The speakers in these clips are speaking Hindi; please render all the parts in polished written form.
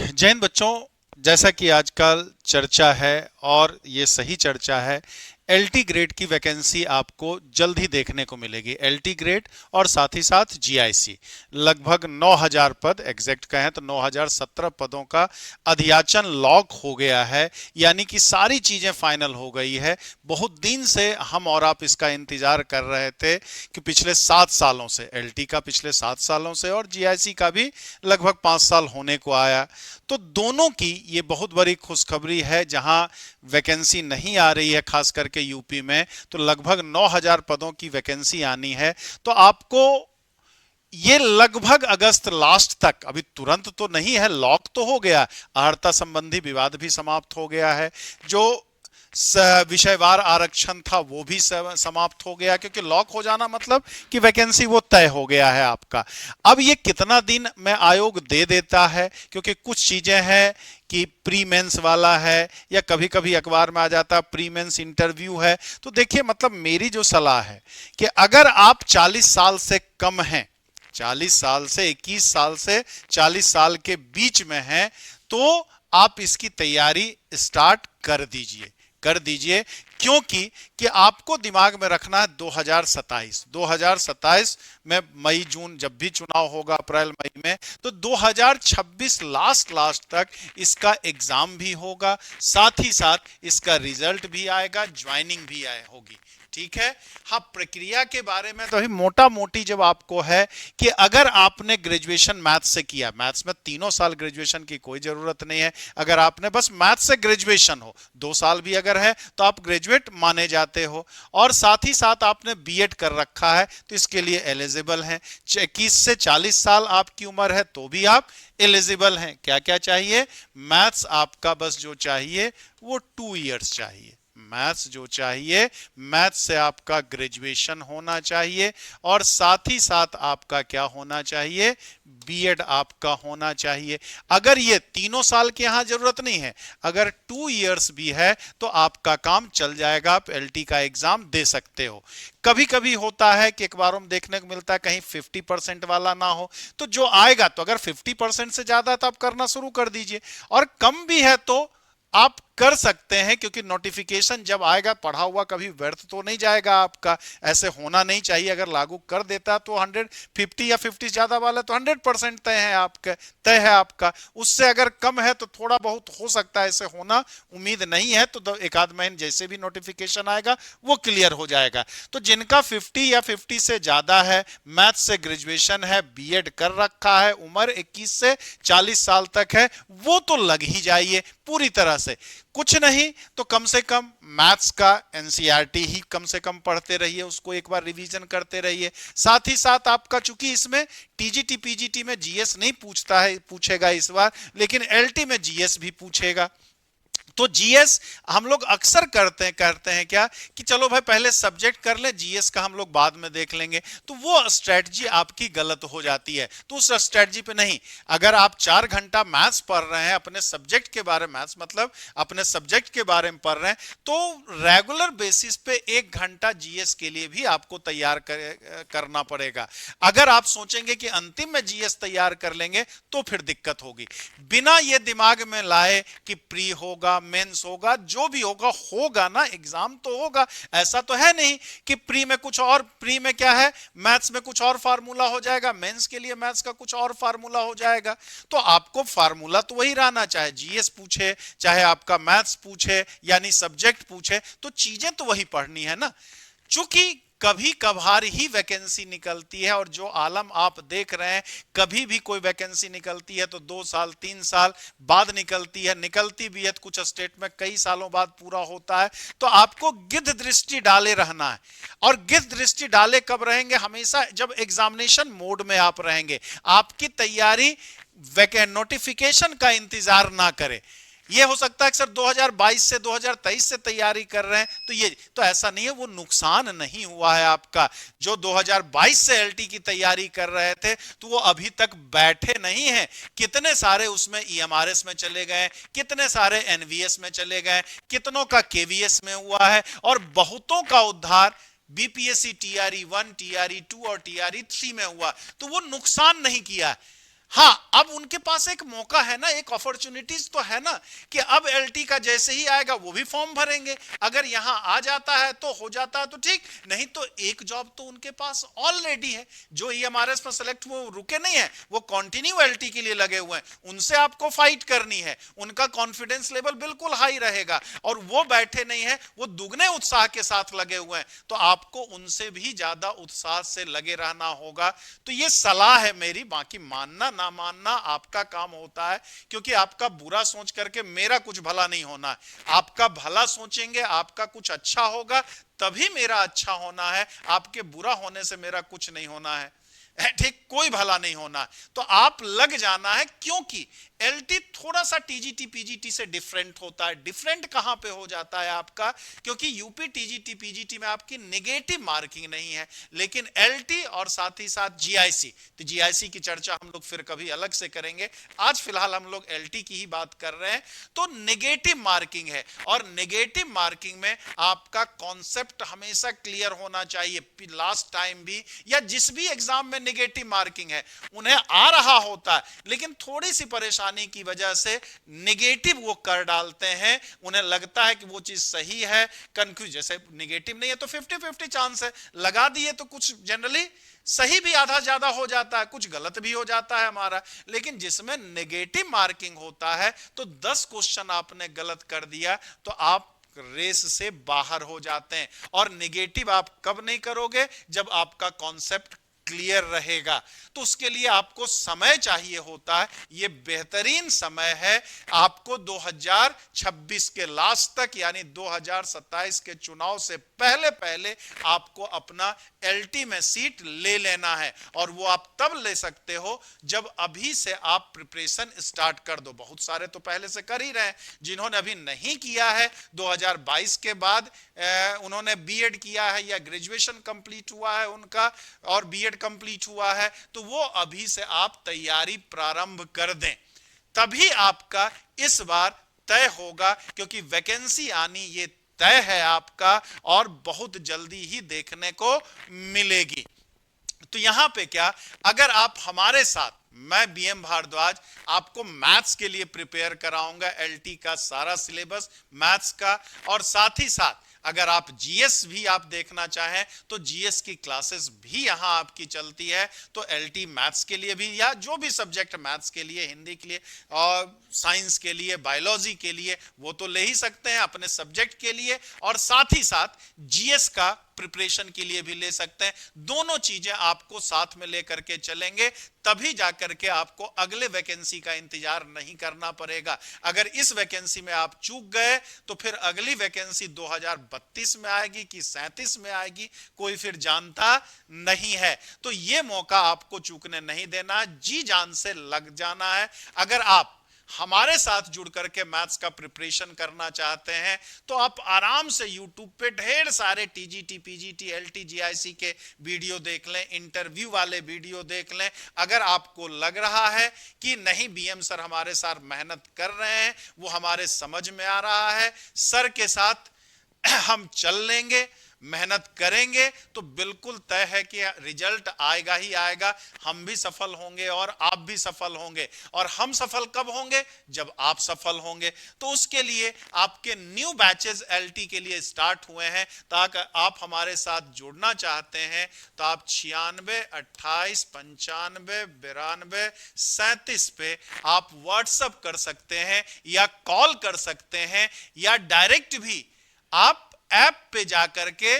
जैन बच्चों, जैसा कि आजकल चर्चा है और ये सही चर्चा है, एलटी ग्रेड की वैकेंसी आपको जल्द ही देखने को मिलेगी। एलटी ग्रेड और साथ ही साथ जीआईसी लगभग 9000 पद, एग्जैक्ट कहें तो 9017 पदों का अधियाचन लॉक हो गया है। यानी कि सारी चीजें फाइनल हो गई है। बहुत दिन से हम और आप इसका इंतजार कर रहे थे कि पिछले 7 सालों से, एलटी का पिछले 7 सालों से और जीआईसी का भी लगभग 5 साल होने को आया। तो दोनों की ये बहुत बड़ी खुशखबरी है। जहां वैकेंसी नहीं आ रही है खास करके यूपी में, तो लगभग 9000 पदों की वैकेंसी आनी है। तो आपको ये लगभग अगस्त लास्ट तक, अभी तुरंत तो नहीं है, लॉक तो हो गया। अर्हता संबंधी विवाद भी समाप्त हो गया है। जो विषयवार आरक्षण था वो भी समाप्त हो गया, क्योंकि लॉक हो जाना मतलब कि वैकेंसी वो तय हो गया है आपका। अब ये कितना दिन में आयोग दे देता है, क्योंकि कुछ चीजें हैं कि प्री मेंस वाला है, या कभी कभी अखबार में आ जाता प्री मेंस इंटरव्यू है। तो देखिए, मतलब मेरी जो सलाह है कि अगर आप 40 साल से कम हैं, 40 साल से 21 साल से 40 साल के बीच में हैं, तो आप इसकी तैयारी स्टार्ट कर दीजिए। क्योंकि कि आपको दिमाग में रखना है 2027 में, मई जून जब भी चुनाव होगा अप्रैल मई में, तो 2026 लास्ट लास्ट तक इसका एग्जाम भी होगा, साथ ही साथ इसका रिजल्ट भी आएगा, ज्वाइनिंग भी होगी। ठीक है। हाँ, प्रक्रिया के बारे में तो ही मोटा मोटी जब आपको है कि अगर आपने ग्रेजुएशन मैथ्स से किया, मैथ्स में 3 साल ग्रेजुएशन की कोई जरूरत नहीं है। अगर आपने बस मैथ्स से ग्रेजुएशन हो, 2 साल भी अगर है तो आप ग्रेजुएट माने जाते हो, और साथ ही साथ आपने बीएड कर रखा है, तो इसके लिए एलिजिबल हैं। 21 से 40 साल आपकी उम्र है तो भी आप एलिजिबल हैं। क्या क्या चाहिए? मैथ्स आपका बस जो चाहिए वो 2 इयर्स चाहिए। मैथ्स जो चाहिए, मैथ्स से आपका ग्रेजुएशन होना चाहिए, और साथ ही साथ आपका क्या होना चाहिए? बीएड आपका होना चाहिए। अगर ये 3 साल की यहां जरूरत नहीं है, अगर 2 इयर्स भी है तो आपका काम चल जाएगा, आप एलटी का एग्जाम दे सकते हो। कभी कभी होता है कि अखबारों में देखने को मिलता है कहीं 50% वाला ना हो, तो जो आएगा, तो अगर 50% से ज्यादा है तो आप करना शुरू कर दीजिए, और कम भी है तो आप कर सकते हैं, क्योंकि नोटिफिकेशन जब आएगा, पढ़ा हुआ कभी व्यर्थ तो नहीं जाएगा आपका। ऐसे होना नहीं चाहिए। अगर लागू कर देता तो 150 या 50 ज्यादा वाला तो 100% तय है आपका। उससे अगर कम है तो थोड़ा बहुत हो सकता है, ऐसे होना उम्मीद नहीं है, तो एक आध महीने जैसे भी नोटिफिकेशन आएगा वो क्लियर हो जाएगा। तो जिनका 50 या 50 से ज्यादा है, मैथ्स से ग्रेजुएशन है, बीएड कर रखा है, उम्र 21 से 40 साल तक है, वो तो लग ही जाइए पूरी तरह से। कुछ नहीं तो कम से कम मैथ्स का एनसीईआरटी ही कम से कम पढ़ते रहिए, उसको एक बार रिवीजन करते रहिए। साथ ही साथ आपका, चूंकि इसमें टीजीटी पीजीटी में जीएस नहीं पूछेगा इस बार, लेकिन एलटी में जीएस भी पूछेगा। तो जीएस हम लोग अक्सर करते हैं क्या कि चलो भाई पहले सब्जेक्ट कर ले, जीएस का हम लोग बाद में देख लेंगे। तो वो स्ट्रेटजी आपकी गलत हो जाती है। तो उस स्ट्रेटजी पे नहीं। अगर आप 4 घंटा मैथ्स पढ़ रहे हैं, अपने सब्जेक्ट के बारे में, मैथ्स मतलब अपने सब्जेक्ट के बारे में पढ़ रहे हैं, तो रेगुलर बेसिस पे 1 घंटा जीएस के लिए भी आपको तैयार करना पड़ेगा। अगर आप सोचेंगे कि अंतिम में जीएस तैयार कर लेंगे तो फिर दिक्कत होगी। बिना ये दिमाग में लाए कि प्री होगा, मेंस होगा, जो भी होगा ना, एग्जाम तो होगा। ऐसा तो है नहीं कि प्री में कुछ और, प्री में क्या है, मैथ्स में कुछ और फार्मूला हो जाएगा, मेंस के लिए मैथ्स का कुछ और फार्मूला हो जाएगा। तो आपको फार्मूला तो वही रहना, चाहे जीएस पूछे, चाहे आपका मैथ्स पूछे, यानी सब्जेक्ट पूछे, तो चीजें तो वही पढ़नी है ना। चूंकि कभी कभार ही वैकेंसी निकलती है, और जो आलम आप देख रहे हैं, कभी भी कोई वैकेंसी निकलती है तो 2 साल 3 साल बाद निकलती है। निकलती भी है तो कुछ स्टेट में कई सालों बाद पूरा होता है। तो आपको गिद्ध दृष्टि डाले रहना है। और गिद्ध दृष्टि डाले कब रहेंगे? हमेशा जब एग्जामिनेशन मोड में आप रहेंगे। आपकी तैयारी नोटिफिकेशन का इंतजार ना करे। ये हो सकता है कि सर 2022 से 2023 से तैयारी कर रहे हैं, तो ये तो ऐसा नहीं है, वो नुकसान नहीं हुआ है आपका। जो 2022 से एलटी की तैयारी कर रहे थे, तो वो अभी तक बैठे नहीं हैं। कितने सारे उसमें ईएमआरएस में चले गए, कितने सारे एनवीएस में चले गए, कितनों का केवीएस में हुआ है, और बहुतों का उद्धार बीपीएससी टीआरई 1, टीआरई 2 और टीआरई 3 में हुआ। तो वो नुकसान नहीं किया। हाँ, अब उनके पास एक मौका है ना, एक अपॉर्चुनिटीज तो है ना, कि अब एलटी का जैसे ही आएगा वो भी फॉर्म भरेंगे, अगर यहां आ जाता है तो हो जाता है तो ठीक, नहीं तो एक जॉब तो उनके पास ऑलरेडी है। जो ईएमआरएस में सेलेक्ट वो रुके नहीं है, वो कंटिन्यू एलटी के लिए लगे हुए हैं, उनसे आपको फाइट करनी है, उनका कॉन्फिडेंस लेवल बिल्कुल हाई रहेगा और वो बैठे नहीं है, वो दुगने उत्साह के साथ लगे हुए हैं, तो आपको उनसे भी ज्यादा उत्साह से लगे रहना होगा। तो ये सलाह है मेरी, बाकी मानना ना मानना आपका काम होता है, क्योंकि आपका बुरा सोच करके मेरा कुछ भला नहीं होना है, आपका भला सोचेंगे आपका कुछ अच्छा होगा, तभी मेरा अच्छा होना है, आपके बुरा होने से मेरा कुछ नहीं होना है, ठीक, कोई भला नहीं होना। तो आप लग जाना है, क्योंकि एलटी थोड़ा सा टीजीटी पीजीटी से डिफरेंट होता है। डिफरेंट कहां पे हो जाता है आपका, क्योंकि यूपी टीजीटी पीजीटी में आपकी नेगेटिव मार्किंग नहीं है, लेकिन एलटी और साथ ही साथ जीआईसी, तो जीआईसी की चर्चा हम लोग फिर कभी अलग से करेंगे, आज फिलहाल हम लोग एलटी की ही बात कर रहे हैं। तो नेगेटिव मार्किंग है, और नेगेटिव मार्किंग में आपका कॉन्सेप्ट हमेशा क्लियर होना चाहिए। लास्ट टाइम भी या जिस भी एग्जाम में नेगेटिव मार्किंग है, उन्हें आ रहा होता है, लेकिन थोड़ी सी परेशानी की वजह से नेगेटिव वो कर डालते हैं, उन्हें लगता है कि वो चीज सही है, कंफ्यूज, जैसे नेगेटिव नहीं है तो 50-50 चांस है, लगा दिए तो कुछ जनरली सही भी आधा ज्यादा हो जाता है, कुछ गलत भी हो जाता है हमारा। लेकिन जिसमें नेगेटिव मार्किंग होता है, तो 10 क्वेश्चन आपने गलत कर दिया तो आप रेस से बाहर हो जाते हैं। और नेगेटिव आप कब नहीं करोगे, जब आपका कॉन्सेप्ट क्लियर रहेगा। तो उसके लिए आपको समय चाहिए होता है, यह बेहतरीन समय है आपको 2026 के लास्ट तक, यानी 2027 के चुनाव से पहले पहले आपको अपना एलटी में सीट ले लेना है। और वो आप तब ले सकते हो जब अभी से आप प्रिपरेशन स्टार्ट कर दो। बहुत सारे तो पहले से कर ही रहे हैं, जिन्होंने अभी नहीं किया है 2022 के बाद उन्होंने बीएड किया है या ग्रेजुएशन कंप्लीट हुआ है उनका और बीएड कंप्लीट हुआ है, तो वो अभी से आप तैयारी प्रारंभ कर दें, तभी आपका इस बार तय होगा, क्योंकि वैकेंसी आनी ये तय है आपका और बहुत जल्दी ही देखने को मिलेगी। तो यहां पे क्या, अगर आप हमारे साथ, मैं बीएम भारद्वाज आपको मैथ्स के लिए प्रिपेयर कराऊंगा, एलटी का सारा सिलेबस मैथ्स का, और साथ ही साथ अगर आप जीएस भी आप देखना चाहें तो जीएस की क्लासेस भी यहां आपकी चलती है। तो एलटी मैथ्स के लिए भी, या जो भी सब्जेक्ट मैथ्स के लिए, हिंदी के लिए और साइंस के लिए, बायोलॉजी के लिए, वो तो ले ही सकते हैं अपने सब्जेक्ट के लिए, और साथ ही साथ जीएस का प्रिपरेशन के लिए भी ले सकते हैं। दोनों चीजें आपको साथ में लेकर के चलेंगे, तभी जाकर के आपको अगले वैकेंसी का इंतजार नहीं करना पड़ेगा। अगर इस वैकेंसी में आप चूक गए तो फिर अगली वैकेंसी 2032 में आएगी कि 37 में आएगी, कोई फिर जानता नहीं है। तो यह मौका आपको चूकने नहीं देना, जी जान से लग जाना है। अगर आप हमारे साथ जुड़ करके मैथ्स का प्रिपरेशन करना चाहते हैं तो आप आराम से यूट्यूब पे ढेर सारे टीजीटी पीजीटी एलटी जीआईसी के वीडियो देख लें, इंटरव्यू वाले वीडियो देख लें। अगर आपको लग रहा है कि नहीं बीएम सर हमारे साथ मेहनत कर रहे हैं, वो हमारे समझ में आ रहा है, सर के साथ हम चल लेंगे, मेहनत करेंगे, तो बिल्कुल तय है कि रिजल्ट आएगा ही आएगा, हम भी सफल होंगे और आप भी सफल होंगे। और हम सफल कब होंगे, जब आप सफल होंगे। तो उसके लिए आपके न्यू बैचेस एलटी के लिए स्टार्ट हुए हैं, ताकि आप हमारे साथ जुड़ना चाहते हैं तो आप 96 28 95 92 37 पे आप व्हाट्सएप कर सकते हैं या कॉल कर सकते हैं, या डायरेक्ट भी आप ऐप पे जाकर के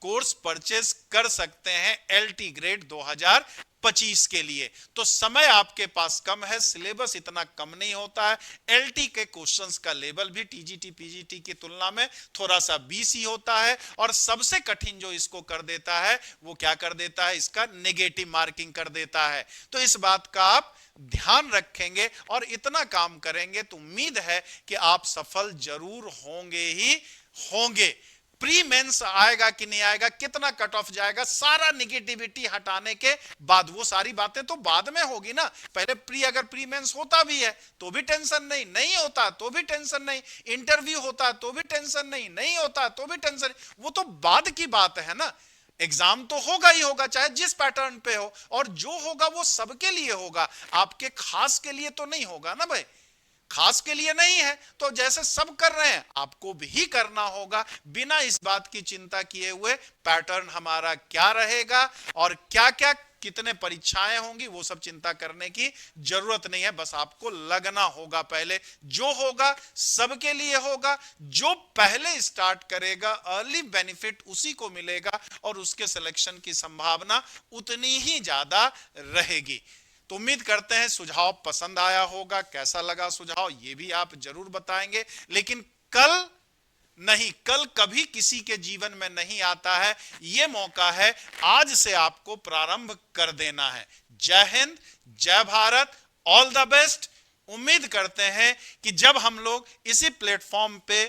कोर्स परचेज कर सकते हैं एलटी ग्रेड 2025 के लिए। तो समय आपके पास कम है, सिलेबस इतना कम नहीं होता है, एलटी के क्वेश्चंस का लेवल भी टीजीटी पीजीटी की तुलना में थोड़ा सा बीसी होता है। और सबसे कठिन जो इसको कर देता है वो क्या कर देता है, इसका नेगेटिव मार्किंग कर देता है। तो इस बात का आप ध्यान रखेंगे और इतना काम करेंगे तो उम्मीद है कि आप सफल जरूर होंगे ही होंगे। प्री मेंस आएगा कि नहीं आएगा, कितना कट ऑफ जाएगा, सारा निगेटिविटी हटाने के बाद, वो सारी बातें तो बाद में होगी ना। पहले प्री, अगर प्री मेंस होता भी है तो भी टेंशन नहीं, नहीं होता तो भी टेंशन नहीं, इंटरव्यू होता तो भी टेंशन नहीं, नहीं होता तो भी टेंशन नहीं, वो तो बाद की बात है ना। एग्जाम तो होगा ही होगा, चाहे जिस पैटर्न पे हो, और जो होगा वो सबके लिए होगा, आपके खास के लिए तो नहीं होगा ना भाई। खास के लिए नहीं है तो जैसे सब कर रहे हैं आपको भी करना होगा, बिना इस बात की चिंता किए हुए पैटर्न हमारा क्या रहेगा और क्या क्या कितने परीक्षाएं होंगी वो सब चिंता करने की जरूरत नहीं है। बस आपको लगना होगा, पहले जो होगा सबके लिए होगा, जो पहले स्टार्ट करेगा अर्ली बेनिफिट उसी को मिलेगा और उसके सिलेक्शन की संभावना उतनी ही ज्यादा रहेगी। तो उम्मीद करते हैं सुझाव पसंद आया होगा। कैसा लगा सुझाव ये भी आप जरूर बताएंगे। लेकिन कल नहीं, कल कभी किसी के जीवन में नहीं आता है, यह मौका है आज से आपको प्रारंभ कर देना है। जय हिंद, जय भारत, ऑल द बेस्ट। उम्मीद करते हैं कि जब हम लोग इसी प्लेटफॉर्म पे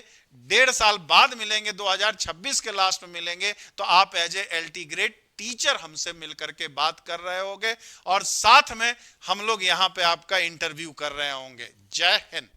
1.5 साल बाद मिलेंगे, 2026 के लास्ट में मिलेंगे, तो आप as a LT grade teacher हमसे मिलकर के बात कर रहे होंगे और साथ में हम लोग यहां पे आपका इंटरव्यू कर रहे होंगे। जय हिंद।